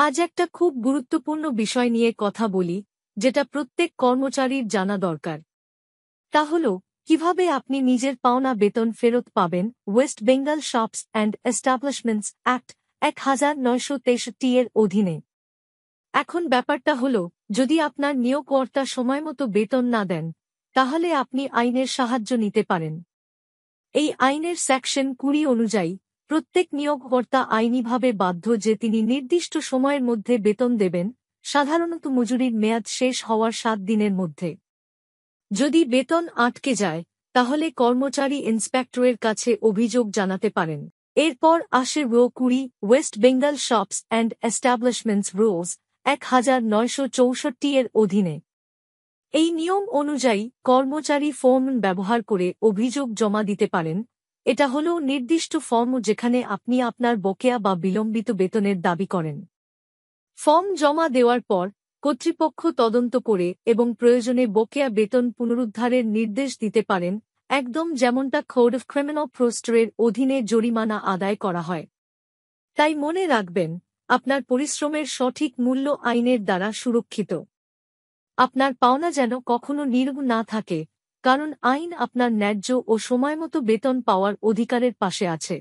আজ একটা খুব গুরুত্বপূর্ণ বিষয় নিয়ে কথা বলি, যেটা প্রত্যেক কর্মচারীর জানা দরকার। তা হল, কিভাবে আপনি নিজের পাওনা বেতন ফেরত পাবেন। West Bengal shops and establishments act 1963 এর অধীনে। এখন ব্যাপারটা হল, যদি আপনার নিয়োগকর্তা সময়মতো বেতন না দেন, তাহলে আপনি আইনের সাহায্য নিতে পারেন। এই আইনের সেকশন 20 অনুযায়ী প্রত্যেক নিয়োগকর্তা আইনিভাবে বাধ্য যে তিনি নির্দিষ্ট সময়ের মধ্যে বেতন দেবেন, সাধারণত মজুরির মেয়াদ শেষ হওয়ার 7 দিনের মধ্যে। যদি বেতন আটকে যায়, তাহলে কর্মচারী ইন্সপেক্টরের কাছে অভিযোগ জানাতে পারেন। এরপর আসে rule 20 West Bengal shops and establishments rules 1964 এর অধীনে। এই নিয়ম অনুযায়ী কর্মচারী ফর্ম ব্যবহার করে অভিযোগ জমা দিতে পারেন। এটা হল নির্দিষ্ট ফর্ম যেখানে আপনি আপনার বকেয়া বা বিলম্বিত বেতনের দাবি করেন। ফর্ম জমা দেওয়ার পর কর্তৃপক্ষ তদন্ত করে এবং প্রয়োজনে বকেয়া বেতন পুনরুদ্ধারের নির্দেশ দিতে পারেন, একদম যেমনটা কোড অফ ক্রিমিনাল প্রসিডিউরের অধীনে জরিমানা আদায় করা হয়। তাই মনে রাখবেন, আপনার পরিশ্রমের সঠিক মূল্য আইনের দ্বারা সুরক্ষিত। আপনার পাওনা যেন কখনো নির্ভুল না থাকে, কারণ আইন আপনার ন্যায্য ও সময়মতো বেতন পাওয়ার অধিকারের পাশে আছে।